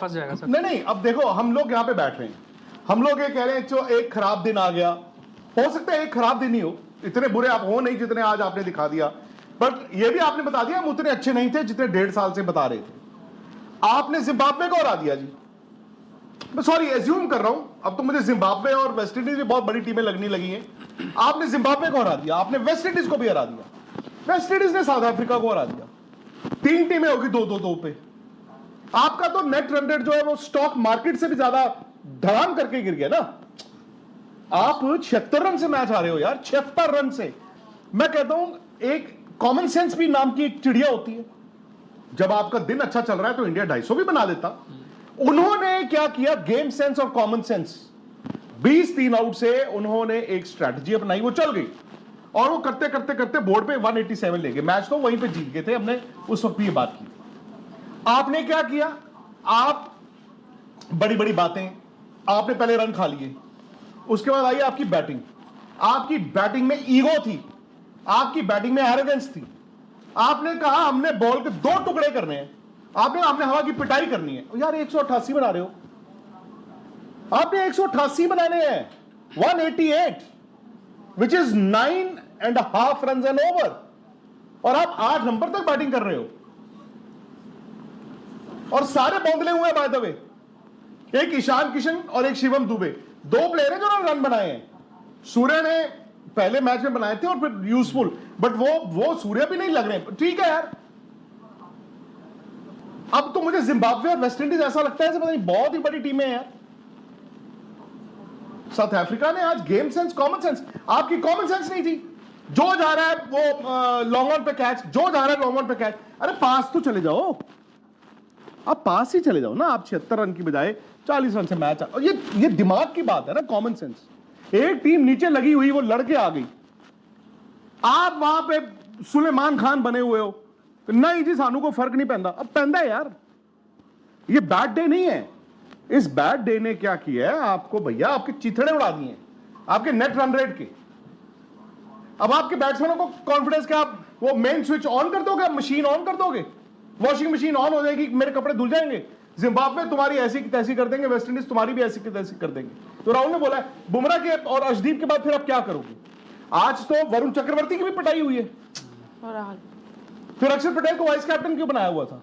फंस जाएगा सर। नहीं, अब देखो हम लोग यहाँ पे बैठ रहे हैं, हम लोग ये कह रहे हैं जो एक खराब दिन आ गया, हो सकता है एक खराब दिन ही हो, इतने बुरे आप हो नहीं जितने आज आपने दिखा दिया, बट ये भी आपने बता दिया हम उतने अच्छे नहीं थे जितने 1.5 साल से बता रहे थे। आपने जिम्बाब्वे को हरा दिया जी, मैं सॉरी एज्यूम कर रहा हूं, अब तो मुझे जिम्बाब्वे और वेस्ट इंडीज भी बहुत बड़ी टीमें लगनी लगी हैं। आपने जिम्बाब्वे को हरा दिया, आपने वेस्ट इंडीज को भी हरा दिया, वेस्ट इंडीज ने साउथ अफ्रीका को हरा दिया, 3 टीमें होगी 2-2-2 पे। आपका तो नेट रन रेट जो है वो स्टॉक मार्केट से भी ज्यादा धड़ाम करके गिर गया ना। आप 76 रन से मैच आ रहे हो यार, 76 रन से। मैं कहता हूं एक कॉमन सेंस भी नाम की एक चिड़िया होती है, जब आपका दिन अच्छा चल रहा है तो इंडिया 250 भी बना लेता। उन्होंने क्या किया, गेम सेंस और कॉमन सेंस, 20 3 आउट से उन्होंने एक स्ट्रैटेजी अपनाई, वो चल गई और वो करते करते करते बोर्ड पे 187 ले गए, मैच तो वहीं पे जीत गए थे। हमने उस वक्त भी ये बात की। आपने क्या किया, आप बड़ी बड़ी बातें, आपने पहले रन खा लिए, उसके बाद आई आपकी बैटिंग। आपकी बैटिंग में ईगो थी, आपकी बैटिंग में एरोगेंस थी। आपने कहा हमने बॉल के 2 टुकड़े करने हैं, आपने हमने हवा की पिटाई करनी है। यार 188 बना रहे हो, आपने 188 बनाने हैं, 188 which is 9.5 run and over, और आप 8 नंबर तक बैटिंग कर रहे हो और सारे बौंदले हुए हैं बाय द वे। एक ईशान किशन और एक शिवम दुबे, 2 प्लेयर हैं जिन्होंने रन बनाए हैं। सूर्य ने पहले मैच में बनाए थे और फिर यूजफुल, बट वो सूर्य भी नहीं लग रहे, ठीक है यार। अब तो मुझे जिम्बाब्वे और वेस्ट इंडीज ऐसा लगता है पता नहीं बहुत ही बड़ी टीमें हैं यार। साउथ अफ्रीका ने आज गेम सेंस, कॉमन सेंस, आपकी कॉमन सेंस नहीं थी। जो जा रहा है वो लॉन्ग ऑन पे कैच, जो जा रहा है लॉन्ग ऑन पे कैच, अरे पास तो चले जाओ, आप पास ही चले जाओ ना। आप 76 रन की बजाय 40 रन से मैच, ये दिमाग की बात है ना, कॉमन सेंस। एक टीम नीचे लगी हुई, वो लड़के आ गई, आप वहां पे सुलेमान खान बने हुए हो, नहीं जी सानू को फर्क नहीं पैंदा। अब पैंदा है यार, ये बैड डे नहीं है। इस बैड डे ने क्या किया है आपको भैया, आपके चिथड़े उड़ा दिए, आपके नेट रन रेट के। अब आपके बैट्समैनों को कॉन्फिडेंस क्या, आप वो मेन स्विच ऑन कर दोगे, मशीन ऑन कर दोगे, वॉशिंग मशीन ऑन हो जाएगी, मेरे कपड़े धुल जाएंगे। जिम्बाब्वे तुम्हारी ऐसी की तैसी कर देंगे, वेस्ट इंडीज तुम्हारी भी ऐसी की तैसी कर देंगे। तो राहुल ने बोला है बुमराह के और अर्शदीप के बाद फिर आप क्या करोगे। आज तो वरुण चक्रवर्ती की भी पिटाई हुई है, फिर अक्षर पटेल को वाइस कैप्टन क्यों बनाया हुआ था।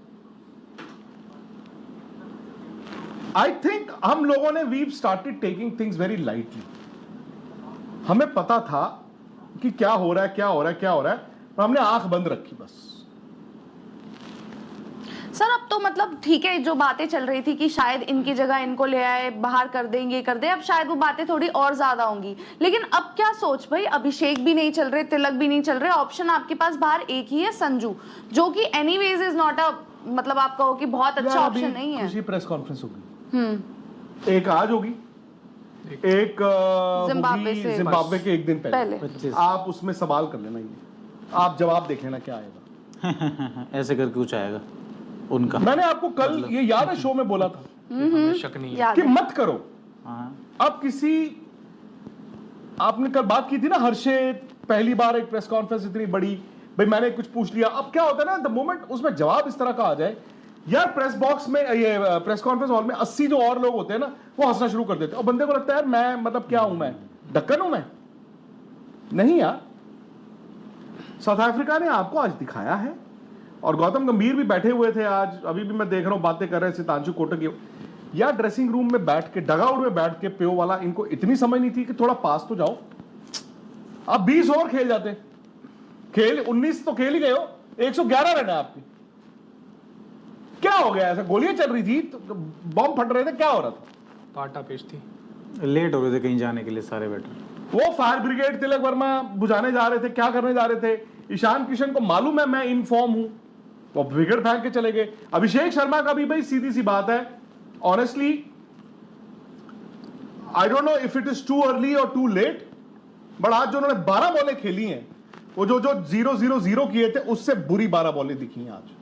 आई थिंक हम लोगों ने we started taking things very lightly. हमें पता था कि क्या हो रहा है, क्या हो रहा है, क्या हो रहा है, और हमने आंख बंद रखी बस। सर अब तो मतलब ठीक है, जो बातें चल रही थी कि शायद इनकी जगह इनको ले आए, बाहर कर देंगे, कर दे, अब शायद वो बातें थोड़ी और ज्यादा होंगी। लेकिन अब क्या सोच भाई, अभिषेक भी नहीं चल रहे, तिलक भी नहीं चल रहे, ऑप्शन आपके पास बाहर एक ही है, संजू, जो कि एनीवेज इज नॉट अ, मतलब आप कहो कि बहुत अच्छा ऑप्शन नहीं है। खुशी प्रेस कॉन्फ्रेंस होगी, एक आज होगी, एक जिम्बाब्वे के एक दिन पहले। आप उसमें सवाल कर लेना, ये आप जवाब देख लेना क्या आएगा। ऐसे करके कुछ आएगा उनका। मैंने आपको कल ये याद है शो में बोला था, शक नहीं है कि मत करो। अब किसी, आपने कल बात की थी ना हर्षित, पहली बार एक प्रेस कॉन्फ्रेंस इतनी बड़ी, भाई मैंने कुछ पूछ लिया। अब क्या होता है ना, द मोमेंट उसमें जवाब इस तरह का आ जाए, यार प्रेस बॉक्स में, ये प्रेस कॉन्फ्रेंस हॉल में 80 जो और लोग होते हैं ना, वो हंसना शुरू कर देते हैं, और बंदे को लगता है यार मैं मतलब क्या हूं, मैं ढक्कन हूं, मैं नहीं यार। साउथ अफ्रीका ने आपको आज दिखाया है, और गौतम गंभीर भी बैठे हुए थे आज, अभी भी मैं देख रहा हूं बातें कर रहे थे सितांशु कोटक यार, ड्रेसिंग रूम में बैठ के, डगआउट में बैठ के, प्यो वाला, इनको इतनी समझ नहीं थी कि थोड़ा पास तो जाओ। आप 20 ओवर खेल जाते, खेल 19 तो खेल ही गए हो, 111 रन है आपके, क्या हो गया ऐसा, गोलियां चल रही थी, बॉम्ब फट रहे थे, क्या हो रहा था, पाटा पेश थी, लेट हो रहे थे कहीं जाने के लिए सारे बैटर। वो फायर ब्रिगेड तिलक वर्मा बुझाने जा रहे थे, क्या करने जा रहे थे, ईशान किशन को मालूम है मैं इन फॉर्म हूं, वो विकेट फेंक के चले गए। अभिषेक शर्मा का भी भाई सीधी सी बात है, honestly I don't know if it is too early और टू लेट, बट आज जो उन्होंने 12 बॉलें खेली हैं, वो जो 0-0-0 किए थे, उससे बुरी 12 बॉलें दिखी हैं आज।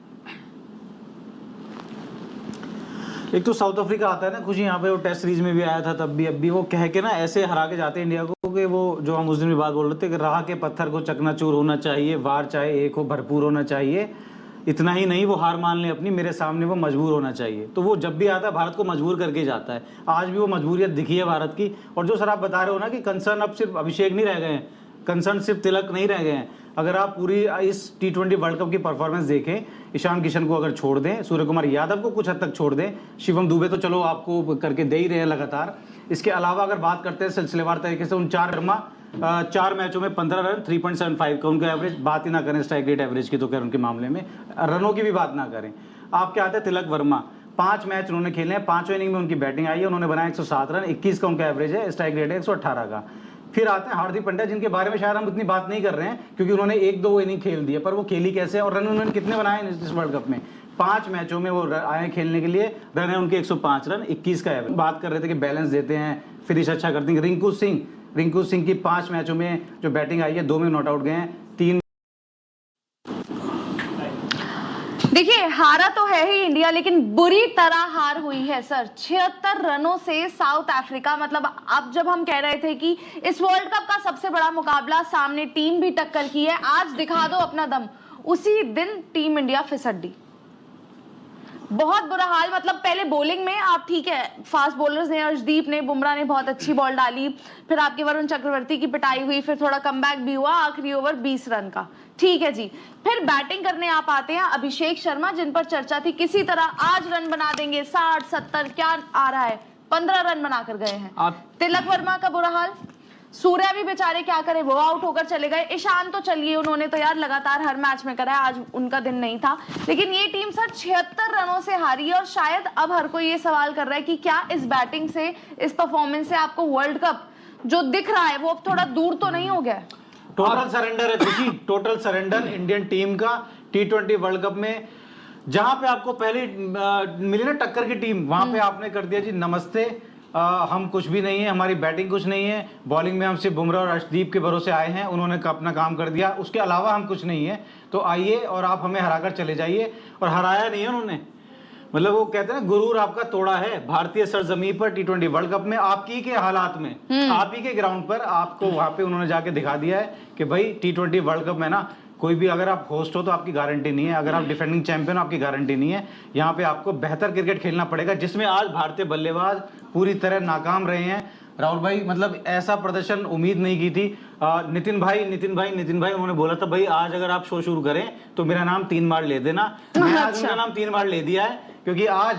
एक तो साउथ अफ्रीका आता है ना, खुशी यहाँ पे वो टेस्ट सीरीज में भी आया था, तब भी अब भी वो कह के ना ऐसे हरा के जाते हैं इंडिया को कि वो जो हम उस दिन भी बात बोल रहे थे कि राह के पत्थर को चकनाचूर होना चाहिए, वार चाहे एक हो, भरपूर होना चाहिए। इतना ही नहीं, वो हार मान ले अपनी, मेरे सामने वो मजबूर होना चाहिए। तो वो जब भी आता है भारत को मजबूर करके जाता है। आज भी वो मजबूरियत दिखी है भारत की। और जो सर आप बता रहे हो ना कि कंसर्न अब सिर्फ अभिषेक नहीं रह गए हैं, कंसर्न सिर्फ तिलक नहीं रह गए हैं। अगर आप पूरी इस T20 वर्ल्ड कप की परफॉर्मेंस देखें, ईशान किशन को अगर छोड़ दें, सूर्य कुमार यादव को कुछ हद तक छोड़ दें, शिवम दुबे तो चलो आपको करके दे ही रहे हैं लगातार। इसके अलावा अगर बात करते हैं सिलसिलेवार तरीके से, उन 4 मैचों में 15 रन, 3.75 का उनका एवरेज, बात ही ना करें स्ट्राइक रेट एवरेज की, तो खैर उनके मामले में रनों की भी बात ना करें। आपके आते हैं तिलक वर्मा, 5 मैच उन्होंने खेले हैं, 5वें इनिंग में उनकी बैटिंग आई है, उन्होंने बनाया 107 रन, 21 का उनका एवरेज है, स्ट्राइक रेट है 118 का। फिर आते हैं हार्दिक पांड्या, जिनके बारे में शायद हम इतनी बात नहीं कर रहे हैं क्योंकि उन्होंने 1-2 इनिंग खेल दिए, पर वो खेली कैसे और रन उन्होंने कितने बनाए इस वर्ल्ड कप में? 5 मैचों में वो आए खेलने के लिए, रन है उनके 105 रन, 21 का एवरेज। बात कर रहे थे कि बैलेंस देते हैं, फिनिश अच्छा करते हैं। रिंकू सिंह की 5 मैचों में जो बैटिंग आई है, 2 में नॉट आउट गए हैं, 3। देखिए हारा तो है ही इंडिया, लेकिन बुरी तरह हार हुई है सर, 76 रनों से साउथ अफ्रीका। मतलब अब जब हम कह रहे थे कि इस वर्ल्ड कप का सबसे बड़ा मुकाबला, सामने टीम भी टक्कर की है, आज दिखा दो अपना दम, उसी दिन टीम इंडिया फिसट दी। बहुत बुरा हाल। मतलब पहले बॉलिंग में आप ठीक है, फास्ट बॉलर्स ने, अर्शदीप ने, बुमराह ने बहुत अच्छी बॉल डाली, फिर आपके वरुण चक्रवर्ती की पिटाई हुई, फिर थोड़ा कमबैक भी हुआ, आखिरी ओवर 20 रन का, ठीक है जी। फिर बैटिंग करने आप आते हैं अभिषेक शर्मा, जिन पर चर्चा थी किसी तरह आज रन बना देंगे, 60-70 क्या आ रहा है, 15 रन बनाकर गए हैं। तिलक वर्मा का बुरा हाल, सूर्या भी बेचारे क्या करे, वो आउट होकर चले गए। ईशान तो चलिए, उन्होंने तो यार लगातार हर मैच में करा है, आज उनका दिन नहीं था। लेकिन ये टीम सर 76 रनों से हारी है, और शायद अब हर कोई ये सवाल कर रहा है कि क्या इस बैटिंग से, इस परफॉर्मेंस से आपको वर्ल्ड कप जो दिख रहा है वो अब थोड़ा दूर तो नहीं हो गया? टोटल सरेंडर है देखिए, टोटल सरेंडर इंडियन टीम का T20 वर्ल्ड कप में। जहां पे आपको पहले मिली ना टक्कर की टीम, वहां पे आपने कर दिया जी नमस्ते, हम कुछ भी नहीं है, हमारी बैटिंग कुछ नहीं है, बॉलिंग में हम सिर्फ बुमराह और अर्शदीप के भरोसे आए हैं, उन्होंने अपना काम कर दिया, उसके अलावा हम कुछ नहीं है। तो आइए और आप हमें हराकर चले जाइए, और हराया नहीं है उन्होंने। मतलब वो कहते हैं गुरूर आपका तोड़ा है भारतीय सरजमी पर T20 वर्ल्ड कप में, आपकी के हालात में, आप ही के ग्राउंड पर आपको वहां पे उन्होंने जाके दिखा दिया है कि भाई T20 वर्ल्ड कप में ना कोई भी, अगर आप होस्ट हो तो आपकी गारंटी नहीं है, अगर आप डिफेंडिंग चैंपियन हो आपकी गारंटी नहीं है। यहाँ पे आपको बेहतर क्रिकेट खेलना पड़ेगा, जिसमें आज भारतीय बल्लेबाज पूरी तरह नाकाम रहे हैं। राहुल भाई, मतलब ऐसा प्रदर्शन उम्मीद नहीं की थी। नितिन भाई उन्होंने बोला था भाई आज अगर आप शो शुरू करें तो मेरा नाम 3 बार ले देना। मैंने आज उनका नाम 3 बार ले दिया है, क्योंकि आज,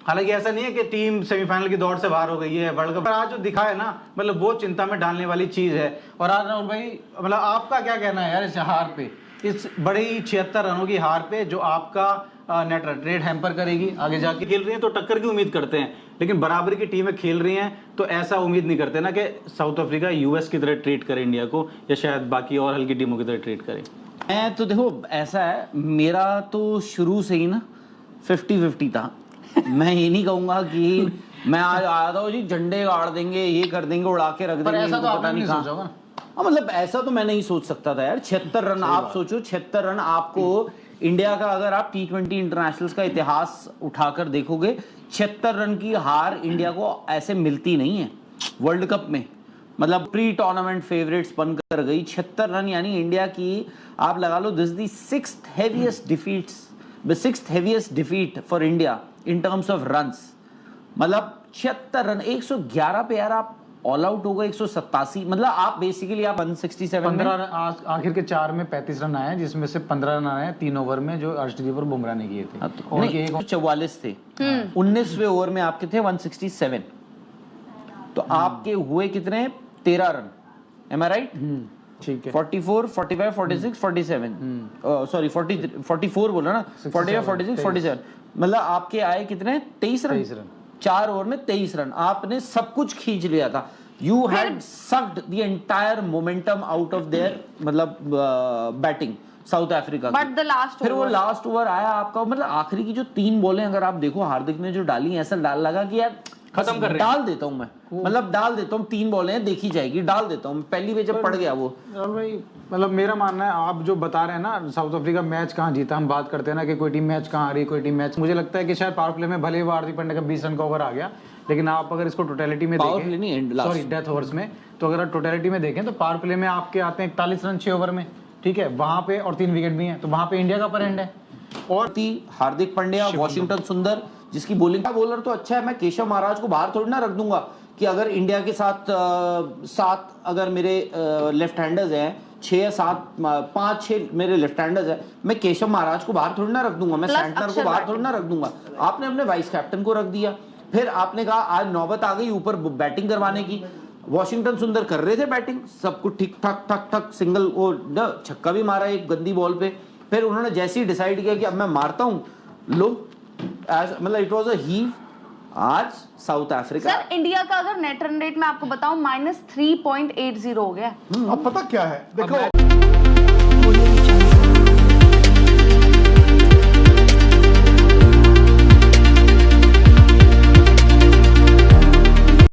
हालांकि ऐसा नहीं है कि टीम सेमीफाइनल की दौड़ से बाहर हो गई है वर्ल्ड कप, पर आज जो दिखा है ना, मतलब वो चिंता में डालने वाली चीज है। और आज राहुल भाई, मतलब आपका क्या कहना है यार इस हार पे, इस बड़ी 76 रनों की हार पे, जो आपका नेट रेट हैम्पर करेगी? आगे जाके खेल रही हैं तो टक्कर की उम्मीद करते हैं, लेकिन बराबरी की टीमें खेल रही हैं तो ऐसा उम्मीद नहीं करते ना कि साउथ अफ्रीका US की तरह ट्रीट करे इंडिया को, या शायद बाकी और हल्की टीमों की तरह ट्रीट करे। मैं तो देखो, ऐसा है, मेरा तो शुरू से ही ना 50-50 था। मैं ये नहीं कहूंगा कि मैं आज आया था जी झंडे गाड़ देंगे, ये कर देंगे, उड़ा के रख देंगे, ऐसा तो आपने नहीं सोचा होगा। मतलब ऐसा तो मैं नहीं सोच सकता था यार। 76 रन आप सोचो, 76 रन आपको इंडिया का, अगर आप T20 इंटरनेशनल्स का इतिहास उठाकर देखोगे, 76 रन की हार इंडिया को ऐसे मिलती नहीं है वर्ल्ड कप में। मतलब प्री टूर्नामेंट फेवरेट्स बनकर गई 76 रन, यानी इंडिया की आप लगा लो this the 6th heaviest defeat for India in terms of runs. मतलब 76 रन, 111 पे यार आप ऑल आउट हो गए, 187, मतलब आप बेसिकली आप 167 में, आखिर के 4 में 35 रन आए, जिसमें से 15 रन आए 3 ओवर में, जो अर्शदीप और बुमराह ने किए थे। और 44 थे, 19वें ओवर में आपके थे 167, तो आपके हुए कितने? 13 रन। एम आई राइट? ठीक है। 44, 45, 46, 47, सॉरी 44 बोला ना, 45, 46, 47, मतलब आपके आए कितने? 23 रन। 4 ओवर में 23 रन, आपने सब कुछ खींच लिया था। You had sucked the entire momentum out of their, मतलब बैटिंग साउथ अफ्रीका की। फिर वो लास्ट ओवर आया आपका, मतलब आखिरी की जो 3 बॉलें अगर आप देखो हार्दिक ने जो डाली, ऐसा लगा कि यार खत्म कर रहे हैं, डाल देता हूं मैं, मतलब डाल देता हूं, 3 बॉलें देखी जाएगी, डाल देता हूं। पहली पे जब पड़ गया वो, भाई मतलब मेरा मानना है, आप जो बता रहे हैं ना साउथ अफ्रीका मैच कहाँ जीता, हम बात करते हैं ना कि कोई टीम मैच कहाँ आ रही, कोई टीम मैच, मुझे लगता है कि शायद पावर प्ले में भले ही हार्दिक पांड्या का 20 रन का ओवर आ गया, लेकिन आप अगर इसको टोटलिटी में देखें, सॉरी डेथ ओवर्स में, तो अगर टोटलिटी में देखें तो पावर प्ले में आपके आते हैं 41 रन 6 ओवर में, ठीक है, वहां पे और 3 विकेट भी हैं, तो वहां पे इंडिया का अपर एंड है। और हार्दिक पांड्या, वॉशिंगटन सुंदर, जिसकी बॉलर तो अच्छा है। मैं केशव महाराज को बाहर थोड़ी ना रख दूंगा कि अगर इंडिया के साथ 7 अगर मेरे लेफ्ट हैंडर्स हैं, 6 या 7, 5-6 मेरे लेफ्ट हैंडर्स हैं, मैं केशव महाराज को बाहर थोड़ी ना रख दूंगा, मैं सैंटनर को बाहर थोड़ी ना रख दूंगा। आपने अपने वाइस कैप्टन को रख दिया, फिर आपने कहा आज नौबत आ गई ऊपर बैटिंग करवाने की। वॉशिंगटन सुंदर कर रहे थे बैटिंग, सब कुछ ठीक ठाक ठक ठक, सिंगल वो छक्का भी मारा एक गंदी बॉल पे। फिर उन्होंने जैसे ही डिसाइड किया कि अब मैं मारता हूं, लो मतलब इट वाज अ हीव। आज साउथ अफ्रीका, सर इंडिया का अगर नेट रन रेट मैं आपको बताऊं -3.80 हो गया। अब पता क्या है, देखो